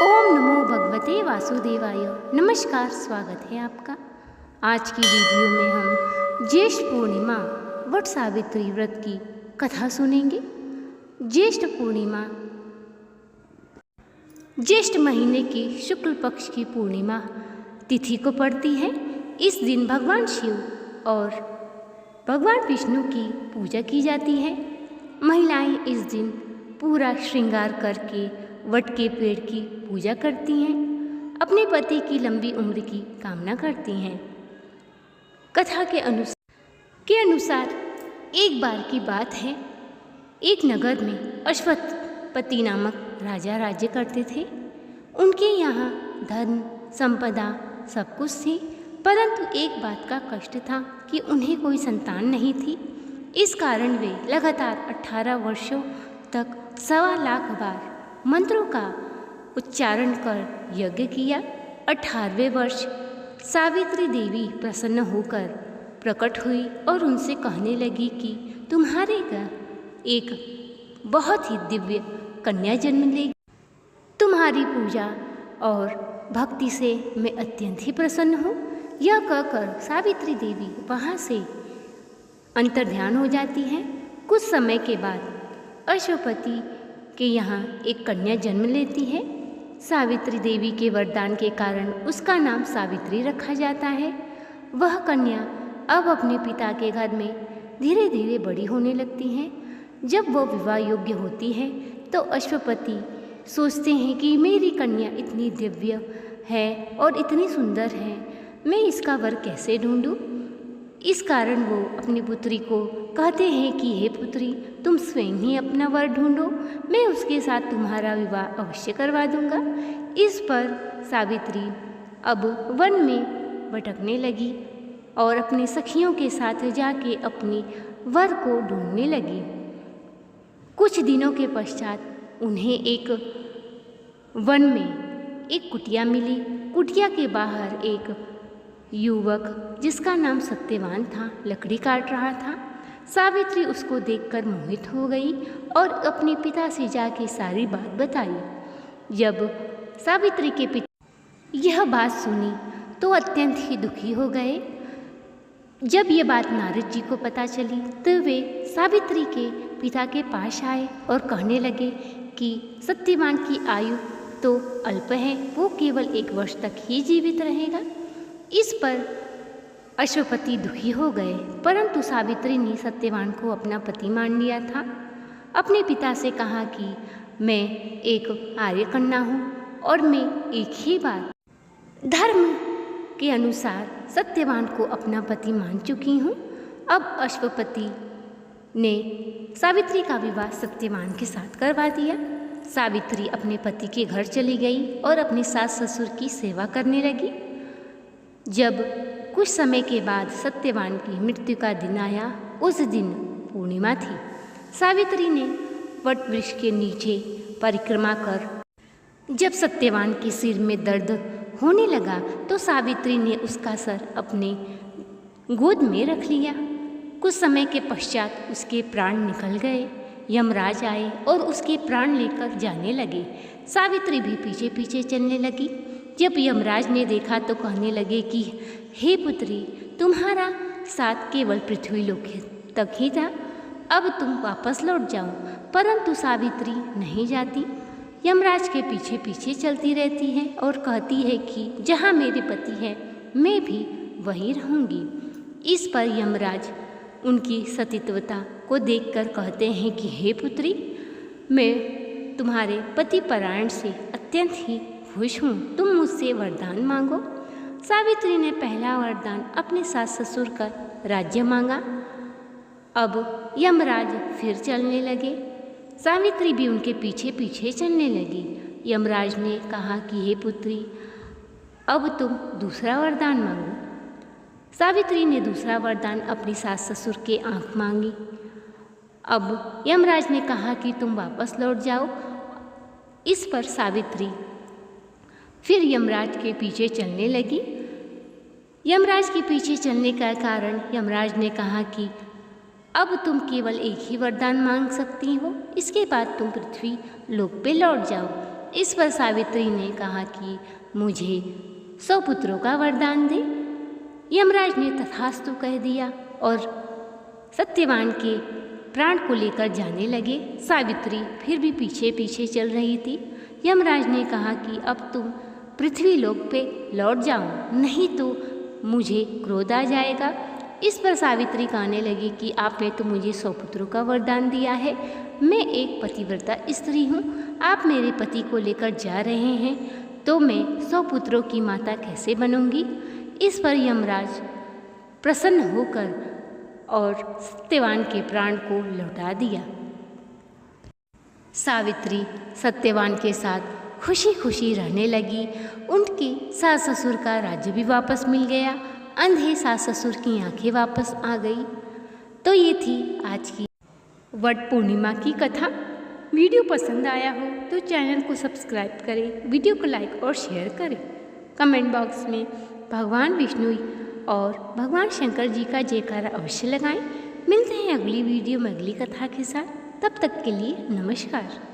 ओम नमो भगवते वासुदेवाय। नमस्कार, स्वागत है आपका। आज की वीडियो में हम ज्येष्ठ पूर्णिमा वट सावित्री व्रत की कथा सुनेंगे। ज्येष्ठ पूर्णिमा ज्येष्ठ महीने की शुक्ल पक्ष की पूर्णिमा तिथि को पड़ती है। इस दिन भगवान शिव और भगवान विष्णु की पूजा की जाती है। महिलाएं इस दिन पूरा श्रृंगार करके वट के पेड़ की पूजा करती हैं, अपने पति की लंबी उम्र की कामना करती हैं। कथा के अनुसार एक बार की बात है, एक नगर में अश्वत्थपति नामक राजा राज्य करते थे। उनके यहाँ धन संपदा सब कुछ थी, परंतु एक बात का कष्ट था कि उन्हें कोई संतान नहीं थी। इस कारण वे लगातार 18 वर्षों तक 1.25 लाख बार मंत्रों का उच्चारण कर यज्ञ किया। 18वें वर्ष सावित्री देवी प्रसन्न होकर प्रकट हुई और उनसे कहने लगी कि तुम्हारे घर एक बहुत ही दिव्य कन्या जन्म लेगी। तुम्हारी पूजा और भक्ति से मैं अत्यंत ही प्रसन्न हूँ। यह कहकर सावित्री देवी वहाँ से अंतर्ध्यान हो जाती है। कुछ समय के बाद अश्वपति के यहाँ एक कन्या जन्म लेती है। सावित्री देवी के वरदान के कारण उसका नाम सावित्री रखा जाता है। वह कन्या अब अपने पिता के घर में धीरे धीरे बड़ी होने लगती है। जब वह विवाह योग्य होती है तो अश्वपति सोचते हैं कि मेरी कन्या इतनी दिव्य है और इतनी सुंदर है, मैं इसका वर कैसे ढूंढूं। इस कारण वो अपनी पुत्री को कहते हैं कि हे पुत्री, तुम स्वयं ही अपना वर ढूंढो, मैं उसके साथ तुम्हारा विवाह अवश्य करवा दूंगा। इस पर सावित्री अब वन में भटकने लगी और अपनी सखियों के साथ जाके अपनी वर को ढूंढने लगी। कुछ दिनों के पश्चात उन्हें एक वन में एक कुटिया मिली। कुटिया के बाहर एक युवक जिसका नाम सत्यवान था लकड़ी काट रहा था। सावित्री उसको देखकर मोहित हो गई और अपने पिता से जाके सारी बात बताई। जब सावित्री के पिता यह बात सुनी तो अत्यंत ही दुखी हो गए। जब ये बात नारद जी को पता चली तो वे सावित्री के पिता के पास आए और कहने लगे कि सत्यवान की आयु तो अल्प है, वो केवल 1 वर्ष तक ही जीवित रहेगा। इस पर अश्वपति दुखी हो गए, परंतु सावित्री ने सत्यवान को अपना पति मान लिया था। अपने पिता से कहा कि मैं एक आर्य कन्या हूँ और मैं एक ही बार धर्म के अनुसार सत्यवान को अपना पति मान चुकी हूँ। अब अश्वपति ने सावित्री का विवाह सत्यवान के साथ करवा दिया। सावित्री अपने पति के घर चली गई और अपने सास ससुर की सेवा करने लगी। जब कुछ समय के बाद सत्यवान की मृत्यु का दिन आया, उस दिन पूर्णिमा थी। सावित्री ने वट वृक्ष के नीचे परिक्रमा कर जब सत्यवान के सिर में दर्द होने लगा तो सावित्री ने उसका सर अपने गोद में रख लिया। कुछ समय के पश्चात उसके प्राण निकल गए। यमराज आए और उसके प्राण लेकर जाने लगे। सावित्री भी पीछे पीछे चलने लगी। जब यमराज ने देखा तो कहने लगे कि हे पुत्री, तुम्हारा साथ केवल पृथ्वी लोक तक ही था, अब तुम वापस लौट जाओ। परंतु सावित्री नहीं जाती, यमराज के पीछे पीछे चलती रहती है और कहती है कि जहाँ मेरे पति है मैं भी वहीं रहूँगी। इस पर यमराज उनकी सतीत्वता को देखकर कहते हैं कि हे पुत्री, मैं तुम्हारे पति परायण से अत्यंत ही खुश हूँ, तुम मुझसे वरदान मांगो। सावित्री ने पहला वरदान अपने सास ससुर का राज्य मांगा। अब यमराज फिर चलने लगे। सावित्री भी उनके पीछे पीछे चलने लगी। यमराज ने कहा कि हे पुत्री, अब तुम दूसरा वरदान मांगो। सावित्री ने दूसरा वरदान अपनी सास ससुर के आँख मांगी। अब यमराज ने कहा कि तुम वापस लौट जाओ। इस पर सावित्री फिर यमराज के पीछे चलने लगी। यमराज के पीछे चलने का कारण यमराज ने कहा कि अब तुम केवल एक ही वरदान मांग सकती हो, इसके बाद तुम पृथ्वी लोक पे लौट जाओ। इस पर सावित्री ने कहा कि मुझे 100 पुत्रों का वरदान दे। यमराज ने तथास्तु कह दिया और सत्यवान के प्राण को लेकर जाने लगे। सावित्री फिर भी पीछे पीछे चल रही थी। यमराज ने कहा कि अब तुम पृथ्वी लोक पे लौट जाओ, नहीं तो मुझे क्रोध आ जाएगा। इस पर सावित्री कहने लगी कि आपने तो मुझे 100 पुत्रों का वरदान दिया है, मैं एक पतिव्रता स्त्री हूँ, आप मेरे पति को लेकर जा रहे हैं तो मैं 100 पुत्रों की माता कैसे बनूंगी। इस पर यमराज प्रसन्न होकर और सत्यवान के प्राण को लौटा दिया। सावित्री सत्यवान के साथ खुशी खुशी रहने लगी। उनके सास ससुर का राज्य भी वापस मिल गया। अंधे सास ससुर की आंखें वापस आ गई। तो ये थी आज की वट पूर्णिमा की कथा। वीडियो पसंद आया हो तो चैनल को सब्सक्राइब करें, वीडियो को लाइक और शेयर करें। कमेंट बॉक्स में भगवान विष्णु और भगवान शंकर जी का जयकारा अवश्य लगाएं। मिलते हैं अगली वीडियो में अगली कथा के साथ। तब तक के लिए नमस्कार।